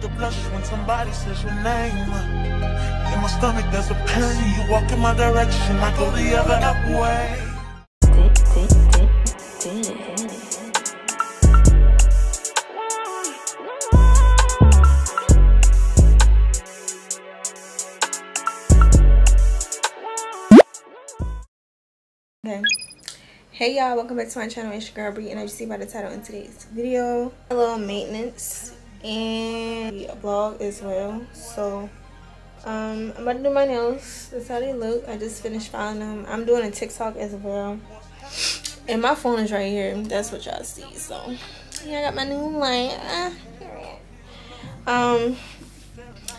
to blush when somebody says your name. In my stomach there's a pain. You walk in my direction, I go the other way. Okay. Hey y'all, welcome back to my channel. It's your girl Bree, and as you see by the title in today's video, a little maintenance and a vlog as well. So I'm about to do my nails. That's how they look. I just finished filing them. I'm doing a TikTok as well, and my phone is right here. That's what y'all see. So yeah, I got my new light.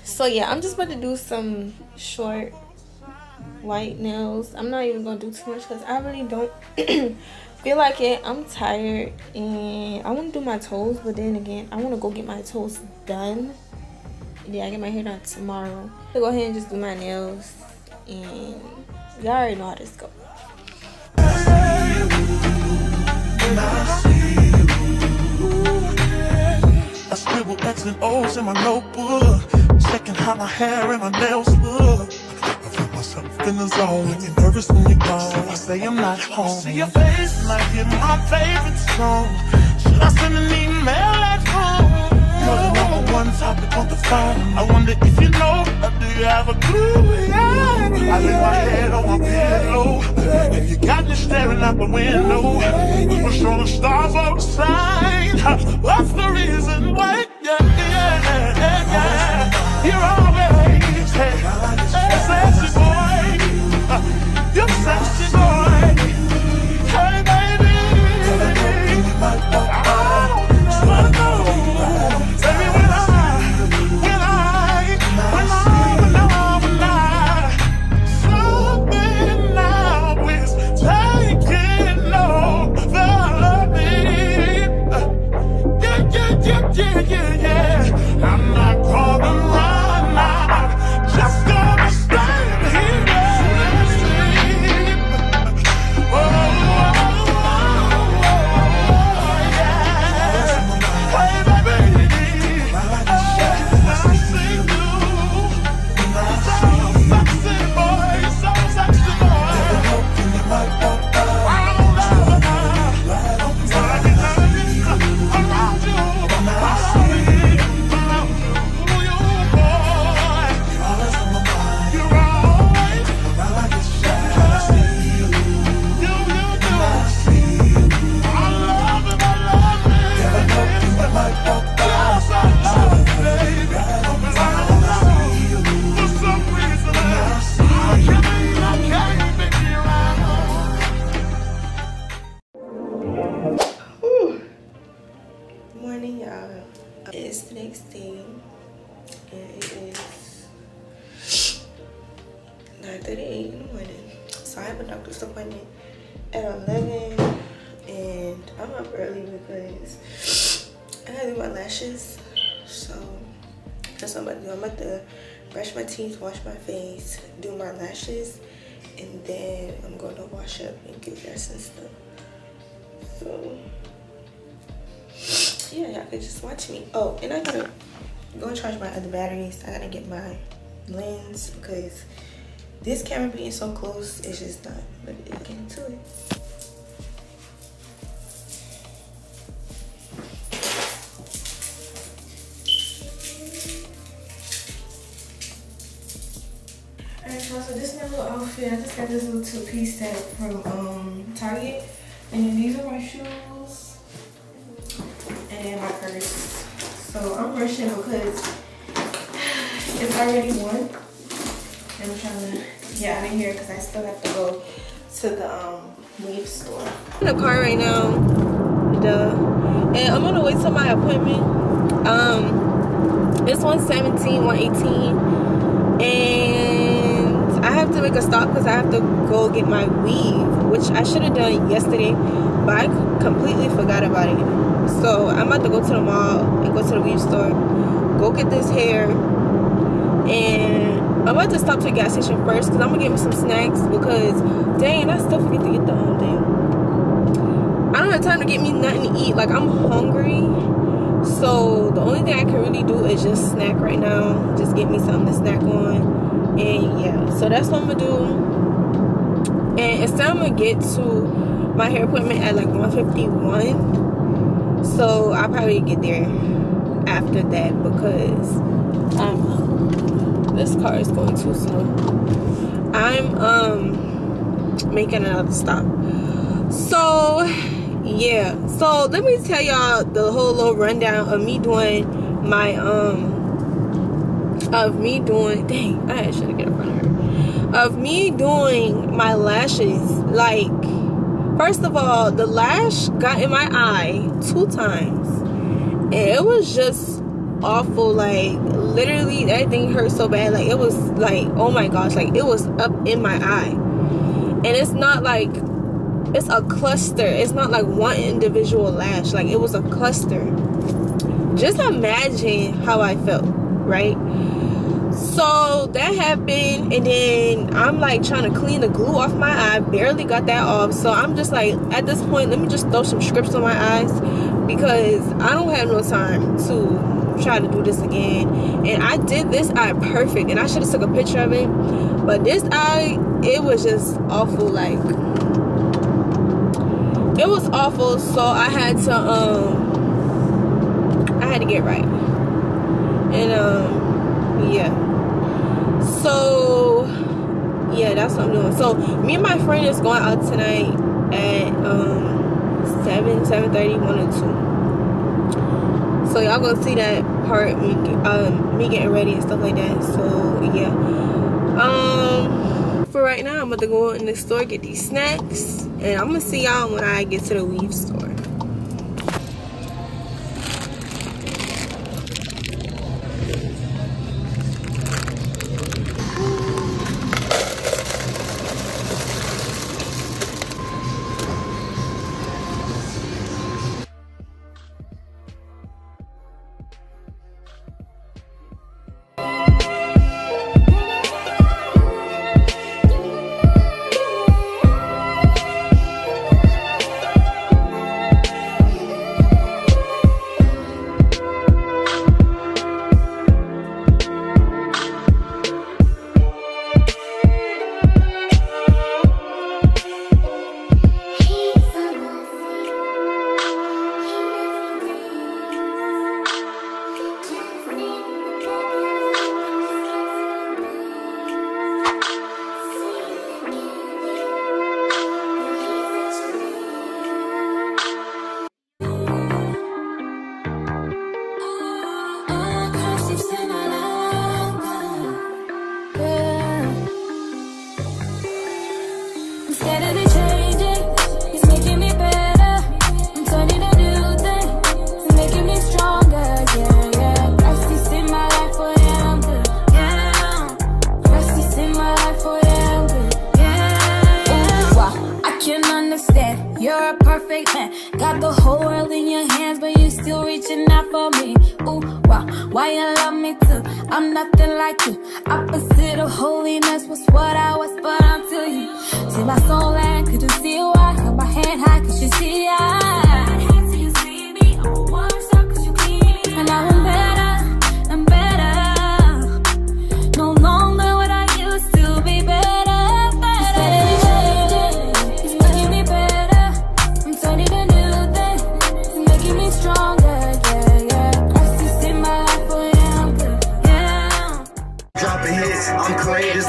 So yeah, I'm just about to do some short white nails. I'm not even gonna do too much because I really don't feel like it. I'm tired and I want to do my toes, but then again I want to go get my toes done. Yeah, I get my hair done tomorrow. So go ahead and just do my nails, and y'all already know how this goes. I scribble X and O's in my notebook, checking how my hair and my nails look. In the zone, you're nervous when you're gone. I say I'm not home. See your face and I hear my favorite song. Should I send an email at home? You're the #1 topic on the phone. I wonder if you know, or do you have a clue? Yeah. I lay my head on my pillow, and you got me staring out the window. We're showing the stars outside. What's the reason why? Yeah. You're always sexy boy. You're sexy boy. Hey baby, I just wanna know, baby, when I something now is taking over me. Yeah. I'm not gonna run out, just gonna stand here. Morning, y'all. It's the next day, and it is 9:38 in the morning. So I have a doctor's appointment at 11, and I'm up early because I gotta do my lashes. So that's what I'm about to do. I'm about to brush my teeth, wash my face, do my lashes, and then I'm going to wash up and get dressed and stuff. So yeah, y'all could just watch me. Oh, and I gotta go and charge my other batteries. I gotta get my lens because this camera being so close, it's just not. But get into it. Alright, y'all, so this is my little outfit. I just got this little two-piece set from Target, and then these are my shoes and my purse. So I'm rushing because it's already 1, and I'm trying to get out of here because I still have to go to the weave store. I'm in the car right now, and I'm on the way to my appointment. It's 117, 118, and I have to make a stop because I have to go get my weave, which I should have done yesterday, but I completely forgot about it. So I'm about to go to the mall and go to the weave store, go get this hair, and I'm about to stop to the gas station first because I'm gonna get me some snacks because dang, I still forget to get the thing. I don't have time to get me nothing to eat. Like, I'm hungry, So the only thing I can really do is just snack right now. Just get me something to snack on. And yeah, so that's what I'm gonna do. And instead I'm gonna get to my hair appointment at like 1:51. So I'll probably get there after that because this car is going too slow. I'm making another stop. So yeah, so let me tell y'all the whole little rundown of me doing my dang, I should get in front of her, of me doing my lashes. Like, first of all, the lash got in my eye 2 times and it was just awful. Like, literally that thing hurt so bad. Like, it was like, oh my gosh, like it was up in my eye. And it's not like, it's a cluster. It's not like one individual lash. Like, it was a cluster. Just imagine how I felt, right? So that happened, and then I'm like trying to clean the glue off my eye. Barely got that off. So I'm just like, at this point, let me just throw some strips on my eyes because I don't have no time to try to do this again. And I did this eye perfect, and I should have took a picture of it. But this eye, it was just awful. Like, it was awful. So I had to get right. And yeah. So yeah, that's what I'm doing. So me and my friend is going out tonight at 7:30, 1 or 2. So y'all gonna see that part, me getting ready and stuff like that. So yeah. For right now, I'm about to go in the store, get these snacks, and I'm gonna see y'all when I get to the weave store. Got the whole world in your hands, but you still reaching out for me. Ooh, wow, why you love me too? I'm nothing like you. Opposite of holiness was what I was, but I'm to you. See my soul and could you see why? Got my hand high, could you see I? You see me, I'm a warm star, cause you keep me. And now I'm better, no longer what I used to be better.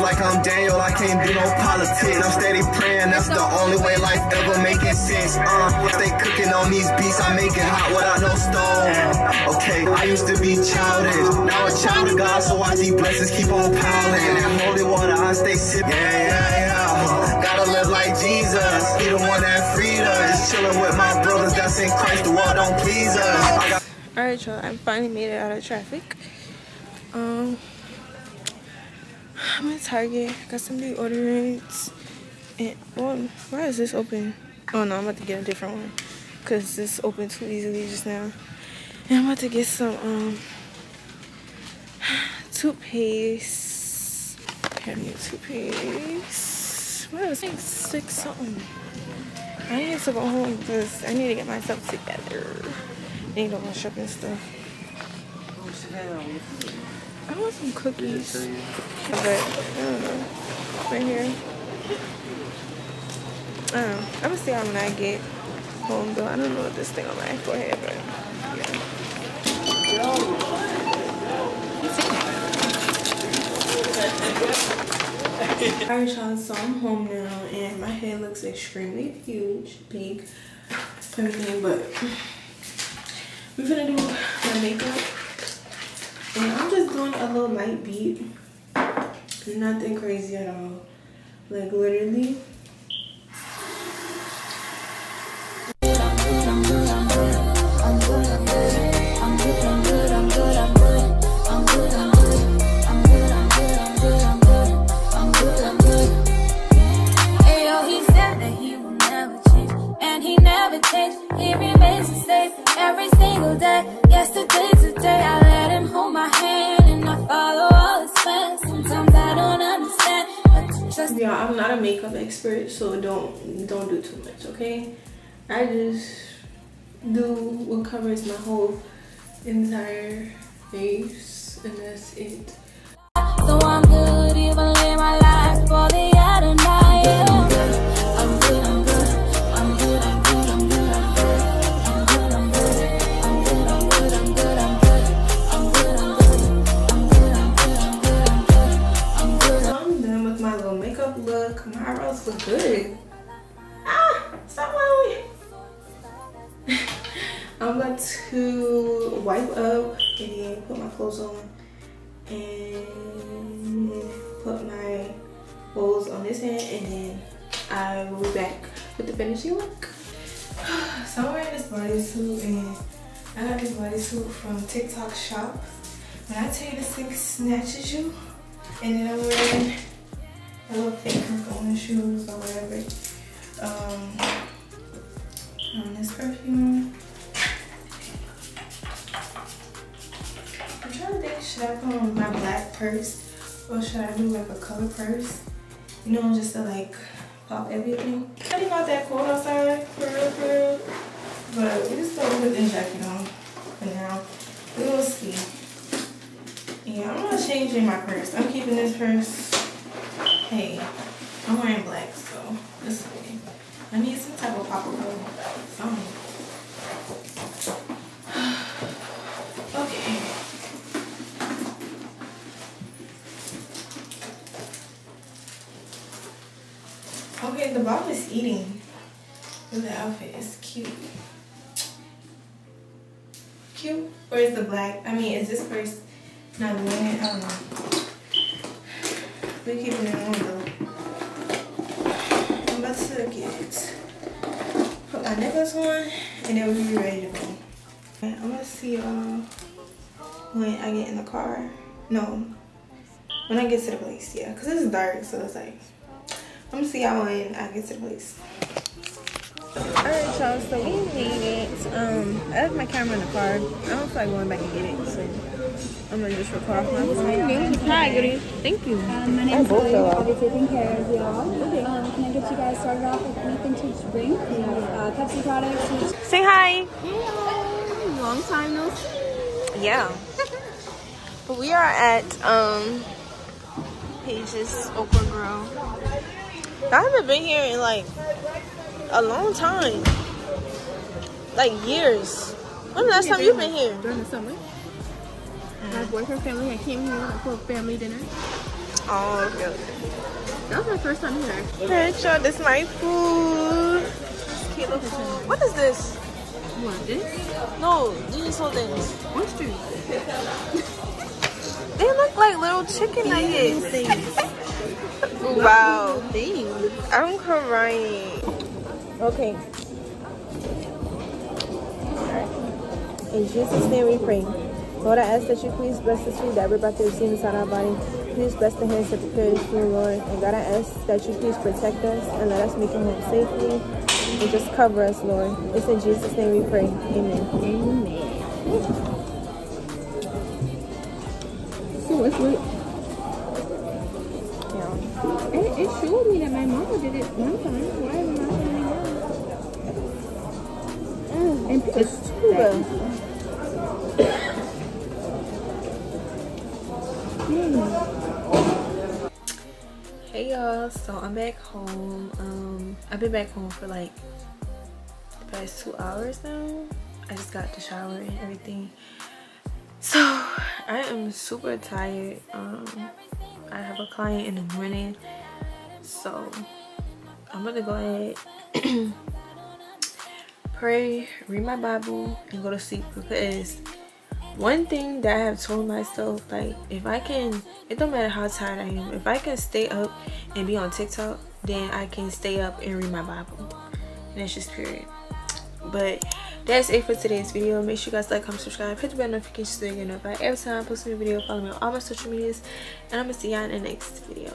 Like I'm Daniel, I can't do no politics. I'm steady praying, that's the only way life ever making sense. Stay cooking on these beats, I make it hot without no stove. Okay, I used to be childish, now a child of God, so watch these blessings keep on piling. That holy water, I stay sipping. Yeah. Gotta live like Jesus, he the one that freed us. Chilling with my brothers that's in Christ, the world don't please us. Alright, y'all, I finally made it out of traffic. I'm at Target, got some new orderings, and why is this open? Oh no, I'm about to get a different one, cause this opened too easily just now. And I'm about to get some toothpaste. I need toothpaste. What is it? 6 something. I need to go home because I need to get myself together. They don't want shopping stuff. I want some cookies. But I don't know. Right here. I don't know. I'm gonna see how when I get home though. I don't know what this thing on my forehead, but yeah. Alright y'all, so I'm home now and my head looks extremely huge, big, everything, but we're gonna do my makeup. And I'm just doing a little light beat. Nothing crazy at all. Like literally. He remains the same every single day. Yesterday's the day I let him hold my hand and I follow all his plans. Sometimes I don't understand, but just yeah, I'm not a makeup expert, so don't do too much, okay? I just do what covers my whole entire face, and that's it. So I'm good, even live my life for the other night. Yeah. I'm good, I'm good. I'm good, I'm good, I'm good, I'm good. I'm good, I'm good. I'm good, I'm good, I'm good, I'm good. I'm good, I'm good. I'm good, I'm good, I'm good, I'm good. So I'm done with my little makeup look. My eyebrows look good. Ah, stop blowing. I'm about to wipe up and then put my clothes on and put my bows on this end, and then I will be back with the finishing look. So I'm wearing this bodysuit, and I got this bodysuit from TikTok shop. When I tell you this thing snatches you, and then I'm wearing a little fake perfume shoes or whatever. This perfume. I'm trying to think, should I put on my black purse or should I do like a color purse? You know, just to like pop everything. It's really not that cold outside, for real. But we just gonna put this jacket on for now. We will see. Yeah, I'm not changing my purse. I'm keeping this purse. Hey, I'm wearing black, so this way. I need some type of pop color. Something. Okay. Okay, the Bob is eating. The outfit is cute. Cute? Or is the black? I mean, is this purse not doing it? I don't know. We're keeping it on though. I'm about to put my necklace on and then we'll be ready to go. I'm gonna see y'all when I get in the car. No, when I get to the place, yeah. Cause it's dark, so it's like, I'm gonna see y'all when I get to the place. Alright y'all, so we made it. I left my camera in the car. I don't feel like going back and get it, so I'm gonna just record off my phone. Hi, goodie. Thank you. My name's Lily. I'll be taking care of y'all. Okay. Can I get you guys started off with anything to drink? We have Pepsi products. Say hi. Hey, long time no see. Yeah. But we are at Paige's Okra Grill. I haven't been here in like a long time. Like years. When the last time you've been here? During the summer. My boyfriend family came here for family dinner. Oh, okay. That was my first time here. Alright, y'all, this is my food. This cute little food. What is this? What, this? No, these whole things. Oysters. They look like little chicken nuggets. Wow. I'm crying. Okay. Alright. In Jesus' name we pray. Lord, I ask that you please bless the food that we're about to receive inside our body. Please bless the hands that prepare this food, Lord. And God, I ask that you please protect us and let us make it home safely. And just cover us, Lord. It's in Jesus' name we pray. Amen. Amen. So what's with? Yeah. It showed me that my mama did it one time. Why am I not doing it now? And it's too good. y'all, so I'm back home. I've been back home for like the past 2 hours now. I just got the shower and everything, so I am super tired. I have a client in the morning, so I'm gonna go ahead pray, read my Bible, and go to sleep, because one thing that I have told myself, like, if I can, it don't matter how tired I am, if I can stay up and be on TikTok, then I can stay up and read my Bible. And that's just period. But that's it for today's video. Make sure you guys like, comment, subscribe, hit the bell notification so you get notified every time I post a new video. Follow me on all my social medias, and I'm gonna see y'all in the next video.